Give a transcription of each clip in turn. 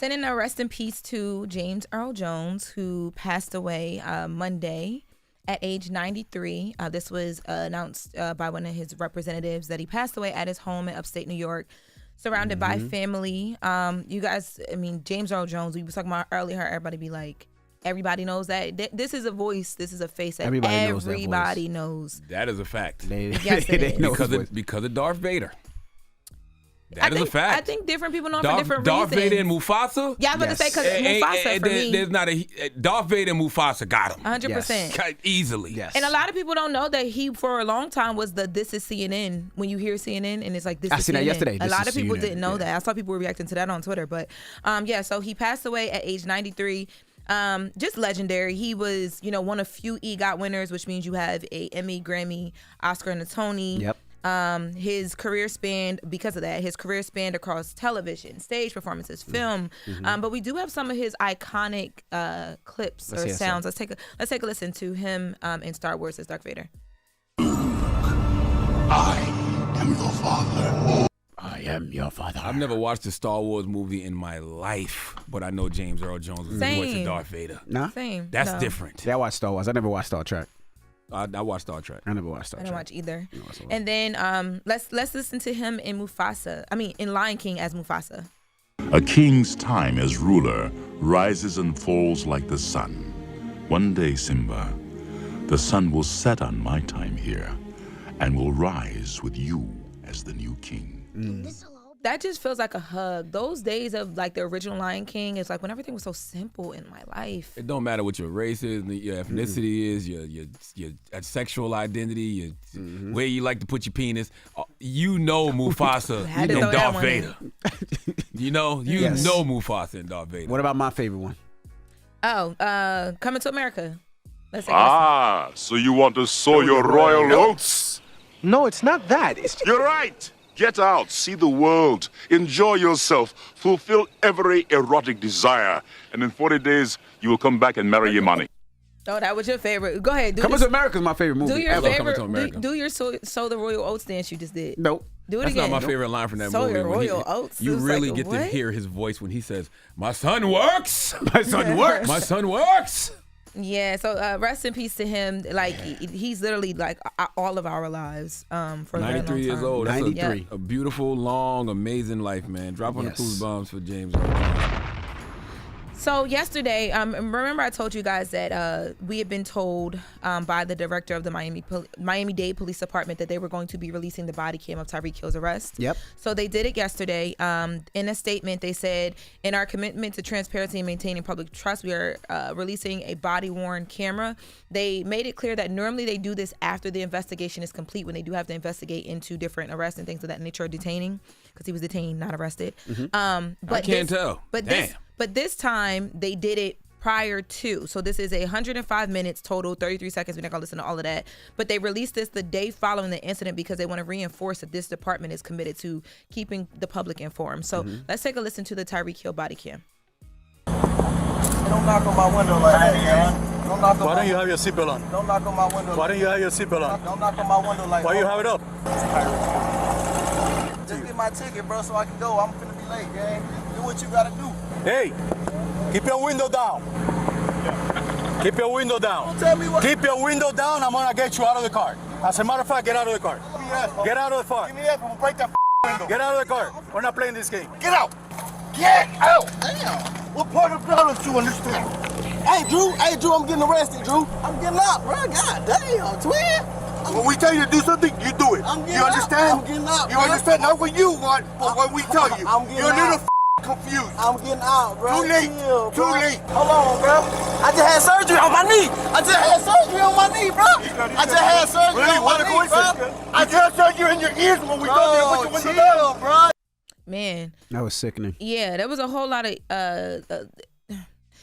Sending a rest in peace to James Earl Jones, who passed away Monday at age 93. This was announced by one of his representatives that he passed away at his home in upstate New York, surrounded by family. You guys, I mean, James Earl Jones, we were talking about earlier, everybody be like, everybody knows that. This is a voice, this is a face that everybody knows. That is a fact. Yes, it is. Because of Darth Vader. That is a fact. I think different people know him for different reasons. Darth Vader and Mufasa? Yeah, I was about to say, because Mufasa, for me. There's not Darth Vader and Mufasa got him. 100%. Yes. Easily. Yes. And a lot of people don't know that he, for a long time, was the This Is CNN. When you hear CNN, and it's like, This Is CNN. I seen that yesterday. A lot of people didn't know that. I saw people reacting to that on Twitter. But, so he passed away at age 93. Just legendary. He was, one of few EGOT winners, which means you have a Emmy, Grammy, Oscar, and a Tony. Yep. His career spanned across television, stage performances, film. But we do have some of his iconic clips or sounds. Let's take a listen to him in Star Wars as Darth Vader. I am your father. I am your father. I've never watched a Star Wars movie in my life, but I know James Earl Jones is the voice of Darth Vader. Nah? Same. That's different. Yeah, I watched Star Wars. I never watched Star Trek. I watched Star Trek. I never watched Star Trek. I didn't watch either. And then let's listen to him in in Lion King as Mufasa. A king's time as ruler rises and falls like the sun. One day, Simba, the sun will set on my time here and will rise with you as the new king. That just feels like a hug. Those days of like the original Lion King, it's like when everything was so simple in my life. It don't matter what your race is, your ethnicity is, your sexual identity, where you like to put your penis. You know Mufasa and Darth Vader. You know Mufasa and Darth Vader. What about my favorite one? Coming to America. Let's so you want to sow your royal oats? No, it's not that. You're right. Get out, see the world, enjoy yourself, fulfill every erotic desire, and in 40 days, you will come back and marry your money. Oh, that was your favorite. Go ahead. Coming to America is my favorite movie. Do your ever. favorite. Do your sow the royal oats dance you just did. Nope. Do it That's again. not my favorite line from that Sow movie. your royal oats. You really get to hear his voice when he says, "My son works. My son works. My son works." Yeah, so rest in peace to him. Like he's literally like all of our lives for a 93 years old. That's 93. A beautiful, long, amazing life, man. Drop on the clues bombs for James Earl Jones. So yesterday, remember I told you guys that we had been told by the director of the Miami-Dade Police Department that they were going to be releasing the body cam of Tyreek Hill's arrest. Yep. So they did it yesterday. In a statement, they said, in our commitment to transparency and maintaining public trust, we are releasing a body-worn camera. They made it clear that normally they do this after the investigation is complete, when they do have to investigate into different arrests and things of that nature, detaining, because he was detained, not arrested. But I can't tell. But this time they did it prior to. So this is 105 minutes total, 33 seconds. We're not gonna listen to all of that. But they released this the day following the incident because they want to reinforce that this department is committed to keeping the public informed. So let's take a listen to the Tyreek Hill body cam. Don't knock on my window like that, man. Don't knock on Why don't you have your seatbelt on? Don't knock on my window. Why don't you have your seatbelt on? Don't knock on my window like that. Why you have it up? Just get my ticket, bro, so I can go. I'm finna be late, gang. Do what you gotta do. Hey, keep your window down. Keep your window down. Don't tell me what. Keep your window down. I'm gonna get you out of the car. As a matter of fact, get out of the car. Get out of the car. Give me that. I'm gonna break that window. Get out of the car. We're not playing this game. Get out. Get out. Damn. What part of blood don't you understand? Hey, Drew, I'm getting arrested, Drew. I'm getting out, bro. God damn, twin. When we tell you to do something, you do it. You understand? I'm getting out. You understand? Not what you want, but what we tell you. You're a little confused. I'm getting out, bro. Too late. Too late. Hold on, bro. I just had surgery on my knee. I just had surgery on my knee, bro. I just had surgery on my knee, bro. I just had surgery in your ears when we go there. Chill, bro. Man. That was sickening. Yeah, there was a whole lot of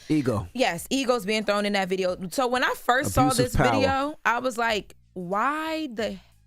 ego. Yes, egos being thrown in that video. So when I first saw this video, I was like, why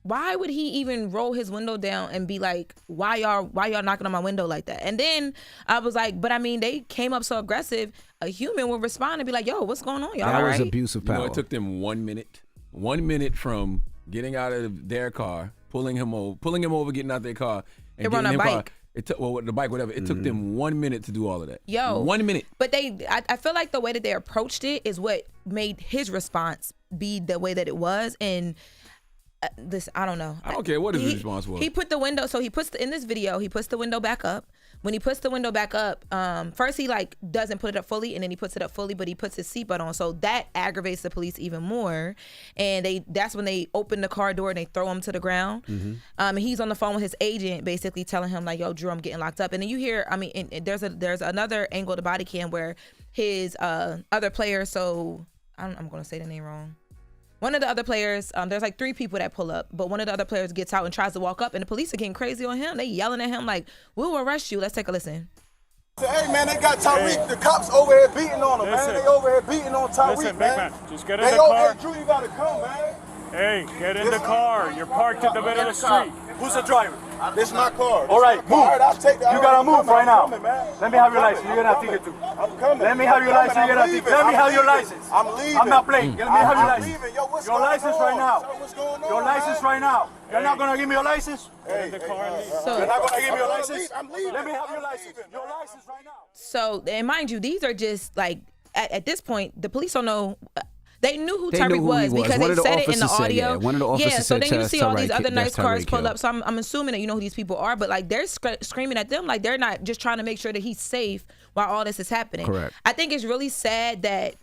would he even roll his window down and be like, why y'all knocking on my window like that? And then I was like, but I mean, they came up so aggressive, a human would respond and be like, yo, what's going on? Y'all all right? That was abuse of power. You know, it took them 1 minute. 1 minute from getting out of their car, pulling him over, getting out their car, and they were on a bike. It took the bike, whatever. It took them 1 minute to do all of that. 1 minute. But I feel like the way that they approached it is what made his response be the way that it was. And this, I don't know. I don't care what his response was. He put the window. So in this video, he puts the window back up. When he puts the window back up, first he like doesn't put it up fully, and then he puts it up fully, but he puts his seatbelt on. So that aggravates the police even more. And that's when they open the car door and they throw him to the ground. And he's on the phone with his agent, basically telling him like, "Yo, Drew, I'm getting locked up." And then you hear, I mean, and there's another angle of the body cam where his other player. So I'm going to say the name wrong. One of the other players, there's like 3 people that pull up, but one of the other players gets out and tries to walk up, and the police are getting crazy on him. They yelling at him like, "We'll arrest you." Let's take a listen. Hey, man, they got Tyreek. The cops over here beating on him, man. They over here beating on Tyreek, Listen, man. big man, just get in the car. Hey, Drew, you gotta come, man. Hey, get in the car. You're parked in the middle of the street. Who's the driver? This is my car. All right, move. I'll take that. You gotta move right now. Coming, man. Let me have your license. You're gonna ticket too. I'm coming. Let me have your license. You're gonna ticket. Let me have your license. I'm leaving. I'm not playing. Let me have your license. leaving. Yo, what's Your going license on? right now. So what's going on, Your license man? right now. You're not gonna give me your license? Hey, the car. You're not gonna give me your license? I'm leaving. Let me have your license. Your license right now. So, and mind you, these are just like, at this point, the police don't know. They knew who They Tyreek knew who he was was. because One they of the said it in the officers said, audio. yeah. One of the officers so said then you see all these Tyreek- other nice that's cars Tyreek pull Hill. up. So I'm assuming that you know who these people are, but like they're screaming at them like they're not just trying to make sure that he's safe while all this is happening. Correct. I think it's really sad that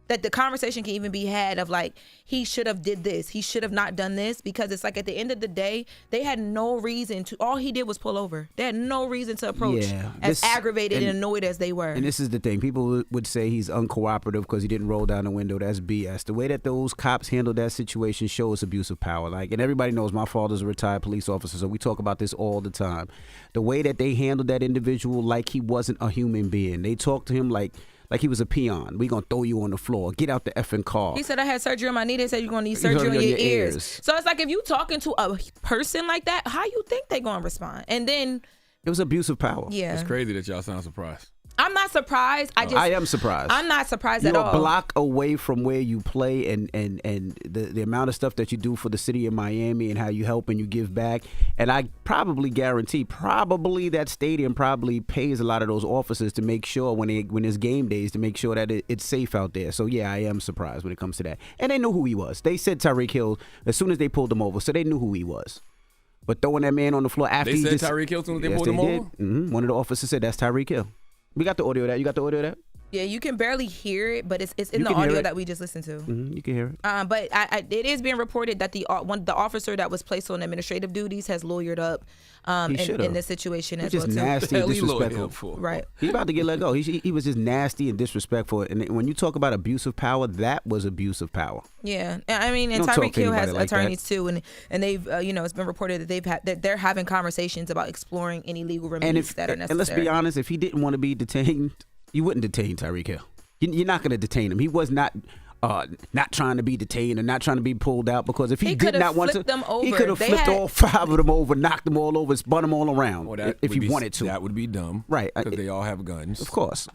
that the conversation can even be had of like, he should have did this, he should have not done this, because it's like at the end of the day, they had no reason to, all he did was pull over. They had no reason to approach as aggravated and annoyed as they were. And this is the thing. People would say he's uncooperative because he didn't roll down the window. That's BS. The way that those cops handled that situation shows abuse of power. Like, and everybody knows my father's a retired police officer, so we talk about this all the time. The way that they handled that individual like he wasn't a human being. They talked to him like he was a peon. We gonna throw you on the floor. Get out the effing car. He said, "I had surgery on my knee." They said, "You're gonna need surgery on your ears." So it's like, if you talking to a person like that, how you think they gonna respond? And then it was abuse of power. Yeah, it's crazy that y'all sound surprised. I'm not surprised. I am surprised. I'm not surprised at all. You're a block away from where you play, and the amount of stuff that you do for the city of Miami and how you help and you give back. And I probably guarantee, that stadium probably pays a lot of those officers to make sure when there's game days to make sure that it's safe out there. So yeah, I am surprised when it comes to that. And they knew who he was. They said Tyreek Hill as soon as they pulled him over, so they knew who he was. But throwing that man on the floor after they said Tyreek Hill as soon as they pulled him over? Mm-hmm. One of the officers said that's Tyreek Hill. We got the audio of that. You got the audio of that? Yeah, you can barely hear it, but it's in the audio that we just listened to. Mm-hmm, you can hear it. But it is being reported that the officer that was placed on administrative duties has lawyered up in this situation as well too. He's just nasty and disrespectful. Right. He's about to get let go. He was just nasty and disrespectful. And when you talk about abuse of power, that was abuse of power. Yeah, I mean, and Tyreek Hill has attorneys too, and they've it's been reported that they're having conversations about exploring any legal remedies that are necessary. And let's be honest, if he didn't want to be detained, you wouldn't detain Tyreek Hill. You're not going to detain him. He was not trying to be detained or not trying to be pulled out, because if he did not want to, he could have flipped all 5 of them over, knocked them all over, spun them all around if he wanted to. That would be dumb. Right. Because they all have guns. Of course.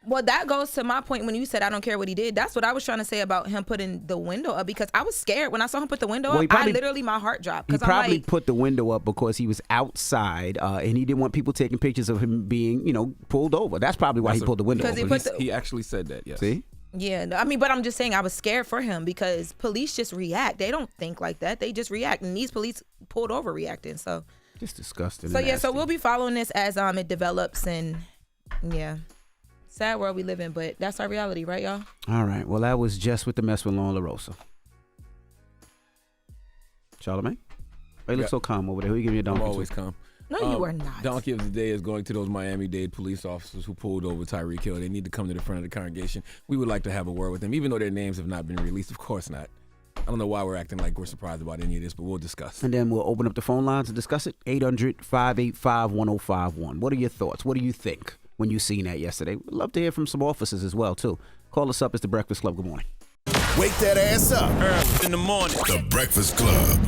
Well, that goes to my point when you said I don't care what he did. That's what I was trying to say about him putting the window up, because I was scared when I saw him put the window up. My heart dropped. He probably put the window up because he was outside and he didn't want people taking pictures of him being, pulled over. That's probably why he pulled the window up. He actually said that, yes. See? Yeah, I mean, but I'm just saying I was scared for him because police just react. They don't think like that. They just react, and these police pulled over reacting. So just disgusting. So yeah, so we'll be following this as it develops, and yeah. Sad world we live in, but that's our reality, right, y'all? All right. Well, that was Jess with the Mess with Lauren LaRosa. Charlamagne? Oh, you look so calm over there. Who you give me a donkey? I'm always calm. No, you are not. Donkey of the day is going to those Miami-Dade police officers who pulled over Tyreek Hill. They need to come to the front of the congregation. We would like to have a word with them, even though their names have not been released. Of course not. I don't know why we're acting like we're surprised about any of this, but we'll discuss. And then we'll open up the phone lines and discuss it. 800-585-1051. What are your thoughts? What do you think when you seen that yesterday? We'd love to hear from some officers as well, too. Call us up. It's The Breakfast Club. Good morning. Wake that ass up. Earl in the morning. The Breakfast Club.